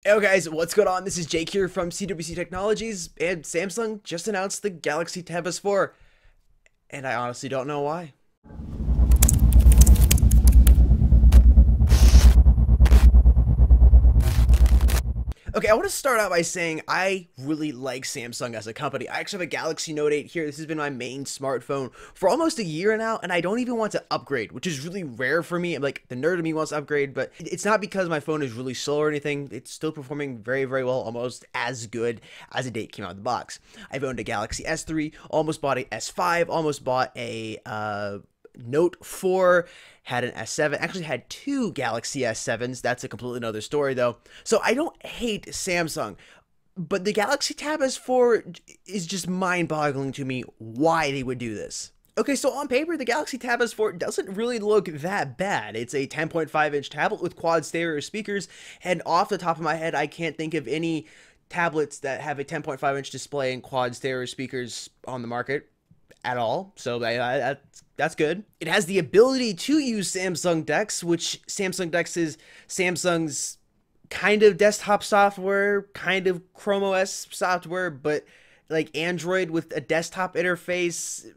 Hey guys, what's going on? This is Jake here from CWC Technologies, and Samsung just announced the Galaxy Tab S4, and I honestly don't know why. Okay, I want to start out by saying I really like Samsung as a company. I actually have a Galaxy Note 8 here. This has been my main smartphone for almost a year now, and I don't even want to upgrade, which is really rare for me. Like, the nerd of me wants to upgrade, but it's not because my phone is really slow or anything. It's still performing very, very well, almost as good as the day it came out of the box. I've owned a Galaxy S3, almost bought a S5, almost bought a Note 4, had an S7, actually had two Galaxy S7s. That's a completely another story though. So I don't hate Samsung, but the Galaxy Tab S4 is just mind-boggling to me why they would do this. Okay, so on paper, the Galaxy Tab S4 doesn't really look that bad. It's a 10.5-inch tablet with quad stereo speakers, and off the top of my head, I can't think of any tablets that have a 10.5-inch display and quad stereo speakers on the market at all, so that's good. It has the ability to use Samsung DeX, which Samsung DeX is Samsung's kind of desktop software, kind of Chrome OS software, but like Android with a desktop interface.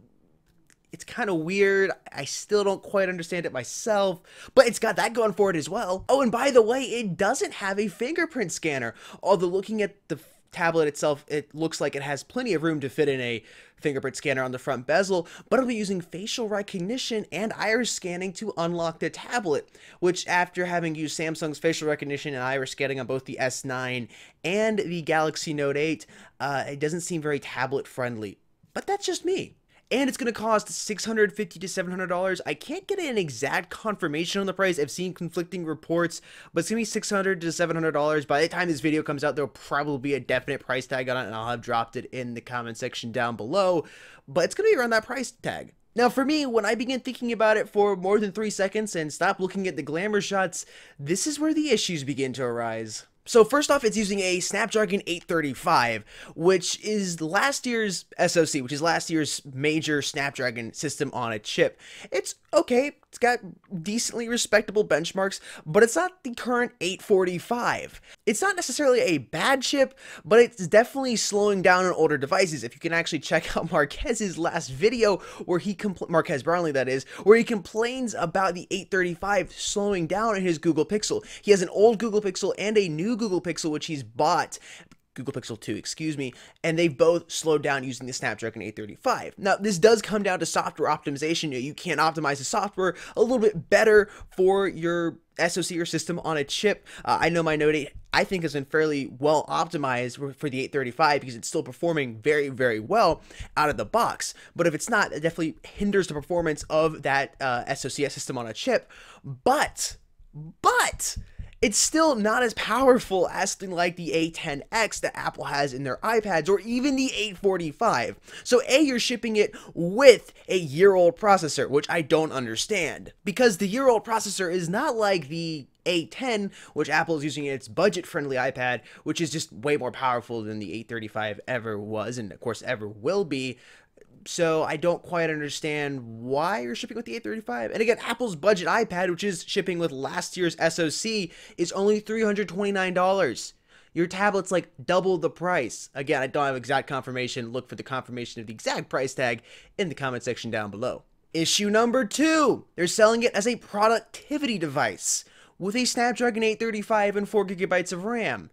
It's kind of weird. I still don't quite understand it myself, but it's got that going for it as well. Oh, and by the way, it doesn't have a fingerprint scanner, although looking at the tablet itself, it looks like it has plenty of room to fit in a fingerprint scanner on the front bezel, but it'll be using facial recognition and iris scanning to unlock the tablet, which after having used Samsung's facial recognition and iris scanning on both the S9 and the Galaxy Note 8, it doesn't seem very tablet friendly, but that's just me. And it's going to cost $650 to $700. I can't get an exact confirmation on the price. I've seen conflicting reports, but it's going to be $600 to $700. By the time this video comes out, there'll probably be a definite price tag on it, and I'll have dropped it in the comment section down below. But it's going to be around that price tag. Now, for me, when I begin thinking about it for more than 3 seconds and stop looking at the glamour shots, this is where the issues begin to arise. So first off, it's using a Snapdragon 835, which is last year's SoC, which is last year's major Snapdragon system on a chip. It's okay, it's got decently respectable benchmarks, but it's not the current 845. It's not necessarily a bad chip, but it's definitely slowing down on older devices. If you can actually check out Marquez's last video, where Marquez Brownlee that is, where he complains about the 835 slowing down in his Google Pixel. He has an old Google Pixel and a new Google Pixel, which he's bought, Google Pixel 2, excuse me, and they've both slowed down using the Snapdragon 835. Now, this does come down to software optimization. You can optimize the software a little bit better for your SoC or system on a chip. I know my Note 8, I think, has been fairly well optimized for the 835 because it's still performing very, very well out of the box. But if it's not, it definitely hinders the performance of that SoC system on a chip. But it's still not as powerful as something like the A10X that Apple has in their iPads, or even the 845. So A, you're shipping it with a year-old processor, which I don't understand, because the year-old processor is not like the A10, which Apple is using in its budget-friendly iPad, which is just way more powerful than the 835 ever was, and of course ever will be. So I don't quite understand why you're shipping with the 835. And again, Apple's budget iPad, which is shipping with last year's SoC, is only $329. Your tablet's like double the price. Again, I don't have exact confirmation. Look for the confirmation of the exact price tag in the comment section down below. Issue number 2. They're selling it as a productivity device with a Snapdragon 835 and 4 gigabytes of RAM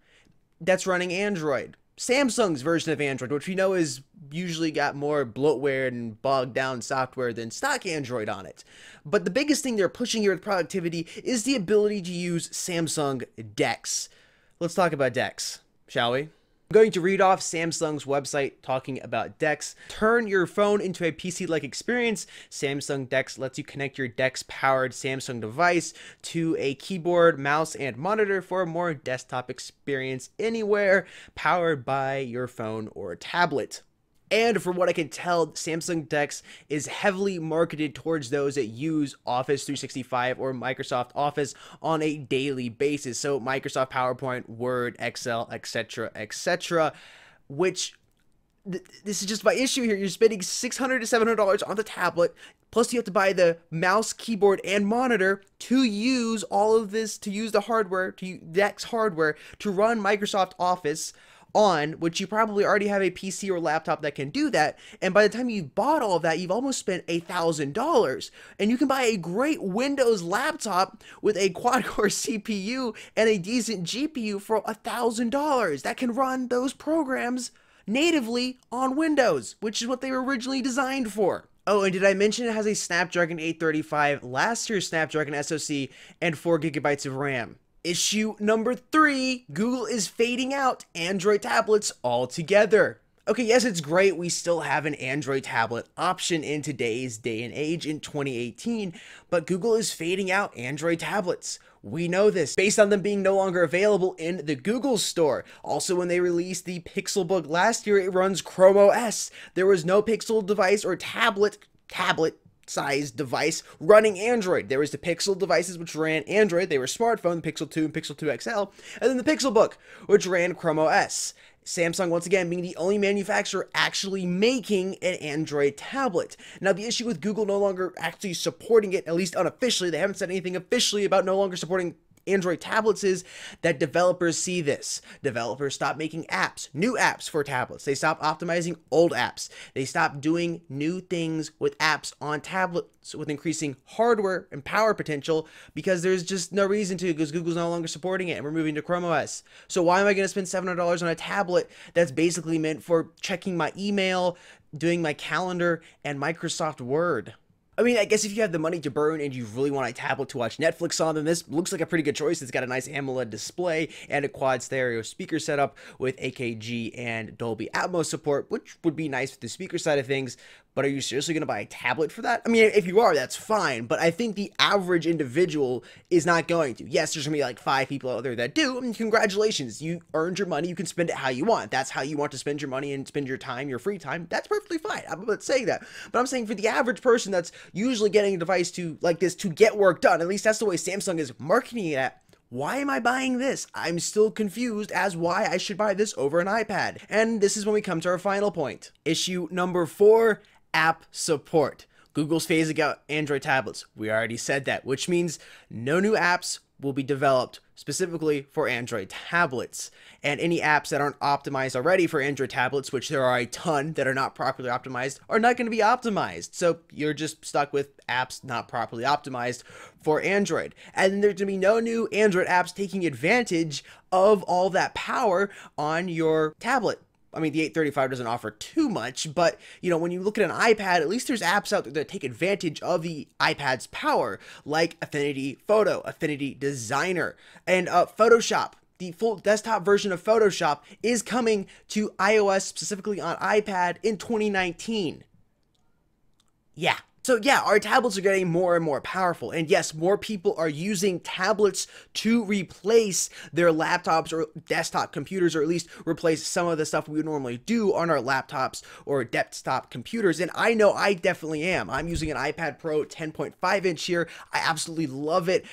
that's running Android. Samsung's version of Android, which we know is usually got more bloatware and bogged down software than stock Android on it. But the biggest thing they're pushing here with productivity is the ability to use Samsung DeX. Let's talk about DeX, shall we? I'm going to read off Samsung's website talking about DeX. Turn your phone into a PC-like experience. Samsung DeX lets you connect your DeX-powered Samsung device to a keyboard, mouse, and monitor for a more desktop experience anywhere, powered by your phone or tablet. And from what I can tell, Samsung DeX is heavily marketed towards those that use Office 365 or Microsoft Office on a daily basis. So Microsoft PowerPoint, Word, Excel, etc., etc., which This is just my issue here. You're spending $600 to $700 on the tablet, plus you have to buy the mouse, keyboard, and monitor to use all of this, to use the hardware, to use DeX hardware to run Microsoft Office on, which you probably already have a PC or laptop that can do that. And by the time you've bought all of that, you've almost spent $1,000. And you can buy a great Windows laptop with a quad-core CPU and a decent GPU for $1,000 that can run those programs natively on Windows, which is what they were originally designed for. Oh, and did I mention it has a Snapdragon 835, last year's Snapdragon SoC, and 4 gigabytes of RAM? Issue number 3, Google is fading out Android tablets altogether. Okay, yes, it's great we still have an Android tablet option in today's day and age in 2018, but Google is fading out Android tablets. We know this based on them being no longer available in the Google Store. Also, when they released the Pixelbook last year, it runs Chrome OS. There was no Pixel device or tablet sized device running Android. There was the Pixel devices which ran Android. They were smartphone, the Pixel 2 and Pixel 2 XL, and then the Pixelbook, which ran Chrome OS. Samsung, once again, being the only manufacturer actually making an Android tablet. Now, the issue with Google no longer actually supporting it, at least unofficially, they haven't said anything officially about no longer supporting Android tablets, is that developers see this. Developers stop making apps, new apps for tablets. They stop optimizing old apps. They stop doing new things with apps on tablets with increasing hardware and power potential because there's just no reason to, because Google's no longer supporting it and we're moving to Chrome OS. So why am I going to spend $700 on a tablet that's basically meant for checking my email, doing my calendar, and Microsoft Word? I mean, I guess if you have the money to burn and you really want a tablet to watch Netflix on, then this looks like a pretty good choice. It's got a nice AMOLED display and a quad stereo speaker setup with AKG and Dolby Atmos support, which would be nice for the speaker side of things. But are you seriously going to buy a tablet for that? I mean, if you are, that's fine. But I think the average individual is not going to. Yes, there's going to be like 5 people out there that do. I mean, congratulations. You earned your money. You can spend it how you want. That's how you want to spend your money and spend your time, your free time. That's perfectly fine. I'm not saying that. But I'm saying for the average person that's usually getting a device to like this to get work done, at least that's the way Samsung is marketing it at, why am I buying this? I'm still confused as why I should buy this over an iPad. And this is when we come to our final point. Issue number 4, app support. Google's phasing out Android tablets. We already said that, which means no new apps will be developed specifically for Android tablets. And any apps that aren't optimized already for Android tablets, which there are a ton that are not properly optimized, are not going to be optimized. So you're just stuck with apps not properly optimized for Android. And there's going to be no new Android apps taking advantage of all that power on your tablet. I mean, the 835 doesn't offer too much, but, you know, when you look at an iPad, at least there's apps out there that take advantage of the iPad's power, like Affinity Photo, Affinity Designer, and Photoshop. The full desktop version of Photoshop is coming to iOS, specifically on iPad, in 2019. Yeah. So yeah, our tablets are getting more and more powerful, and yes, more people are using tablets to replace their laptops or desktop computers, or at least replace some of the stuff we would normally do on our laptops or desktop computers, and I know I definitely am. I'm using an iPad Pro 10.5 inch here. I absolutely love it.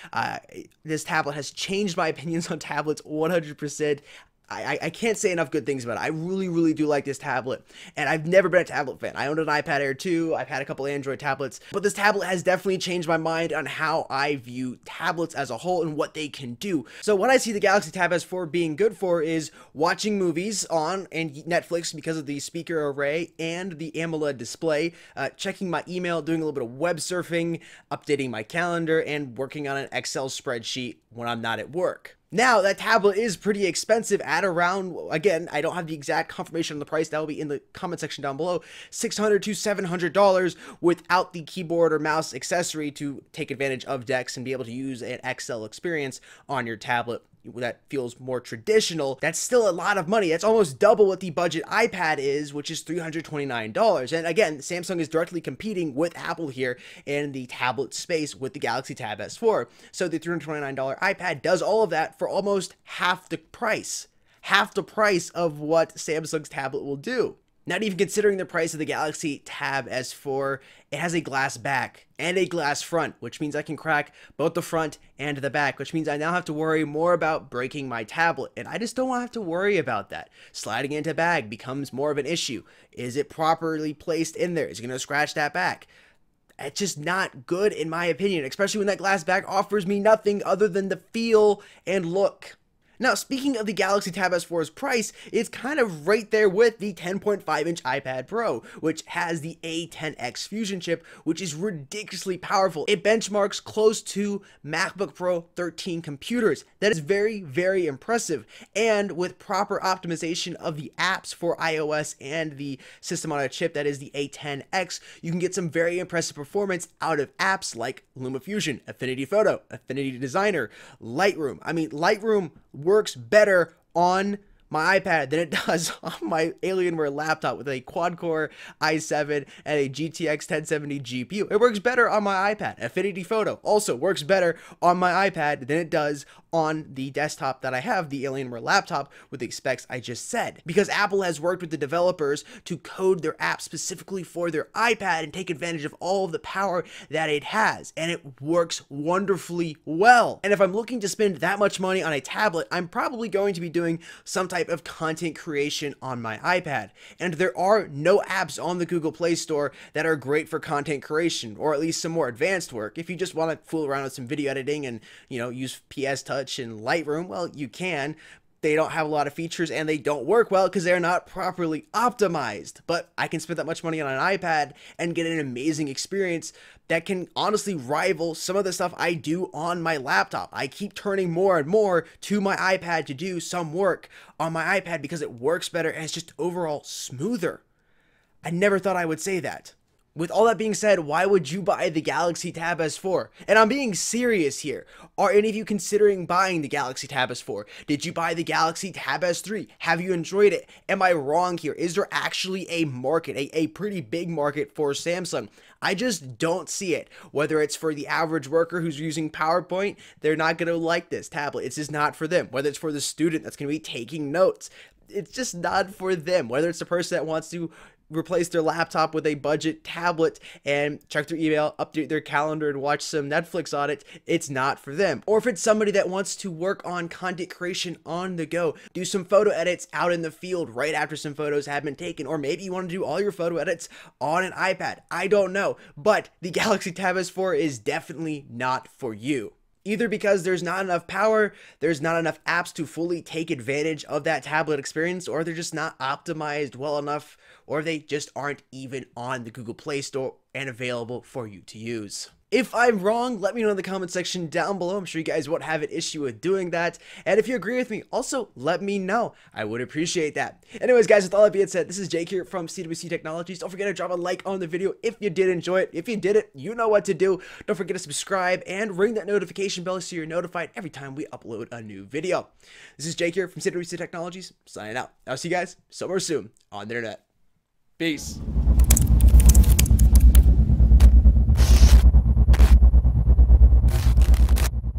This tablet has changed my opinions on tablets 100%. I can't say enough good things about it. I really, really do like this tablet, and I've never been a tablet fan. I owned an iPad Air 2, I've had a couple Android tablets, but this tablet has definitely changed my mind on how I view tablets as a whole and what they can do. So what I see the Galaxy Tab S4 being good for is watching movies on and Netflix because of the speaker array and the AMOLED display, checking my email, doing a little bit of web surfing, updating my calendar, and working on an Excel spreadsheet when I'm not at work. Now, that tablet is pretty expensive at around, again, I don't have the exact confirmation on the price, that will be in the comment section down below, $600 to $700 without the keyboard or mouse accessory to take advantage of DeX and be able to use an Excel experience on your tablet that feels more traditional. That's still a lot of money. That's almost double what the budget iPad is, which is $329. And again, Samsung is directly competing with Apple here in the tablet space with the Galaxy Tab S4. So the $329 iPad does all of that for almost half the price of what Samsung's tablet will do. Not even considering the price of the Galaxy Tab S4, it has a glass back and a glass front, which means I can crack both the front and the back, which means I now have to worry more about breaking my tablet, and I just don't want to have to worry about that. Sliding into bag becomes more of an issue. Is it properly placed in there? Is it going to scratch that back? It's just not good in my opinion, especially when that glass back offers me nothing other than the feel and look. Now, speaking of the Galaxy Tab S4's price, it's kind of right there with the 10.5-inch iPad Pro, which has the A10X Fusion chip, which is ridiculously powerful. It benchmarks close to MacBook Pro 13 computers. That is very, very impressive. And with proper optimization of the apps for iOS and the system on a chip that is the A10X, you can get some very impressive performance out of apps like LumaFusion, Affinity Photo, Affinity Designer, Lightroom. I mean, Lightroom works better on my iPad than it does on my Alienware laptop with a quad-core i7 and a GTX 1070 GPU. It works better on my iPad. Affinity Photo also works better on my iPad than it does on the desktop that I have, the Alienware laptop, with the specs I just said. Because Apple has worked with the developers to code their app specifically for their iPad and take advantage of all of the power that it has, and it works wonderfully well. And if I'm looking to spend that much money on a tablet, I'm probably going to be doing some type of content creation on my iPad. And there are no apps on the Google Play Store that are great for content creation, or at least some more advanced work. If you just want to fool around with some video editing and, use PS Touch and Lightroom, well, you can. They don't have a lot of features and they don't work well because they're not properly optimized. But I can spend that much money on an iPad and get an amazing experience that can honestly rival some of the stuff I do on my laptop. I keep turning more and more to my iPad to do some work on my iPad because it works better and it's just overall smoother. I never thought I would say that. With all that being said, why would you buy the Galaxy Tab S4? And I'm being serious here. Are any of you considering buying the Galaxy Tab S4? Did you buy the Galaxy Tab S3? Have you enjoyed it? Am I wrong here? Is there actually a market, a pretty big market for Samsung? I just don't see it. Whether it's for the average worker who's using PowerPoint, they're not going to like this tablet. It's just not for them. Whether it's for the student that's going to be taking notes, it's just not for them. Whether it's the person that wants to replace their laptop with a budget tablet and check their email, update their calendar, and watch some Netflix on it, it's not for them. Or if it's somebody that wants to work on content creation on the go, do some photo edits out in the field right after some photos have been taken, or maybe you want to do all your photo edits on an iPad. I don't know, but the Galaxy Tab S4 is definitely not for you. Either because there's not enough power, there's not enough apps to fully take advantage of that tablet experience, or they're just not optimized well enough, or they just aren't even on the Google Play Store and available for you to use. If I'm wrong, let me know in the comment section down below. I'm sure you guys won't have an issue with doing that. And if you agree with me, also let me know. I would appreciate that. Anyways, guys, with all that being said, this is Jake here from CWC Technologies. Don't forget to drop a like on the video if you did enjoy it. If you didn't, you know what to do. Don't forget to subscribe and ring that notification bell so you're notified every time we upload a new video. This is Jake here from CWC Technologies, signing out. I'll see you guys somewhere soon on the internet. Peace.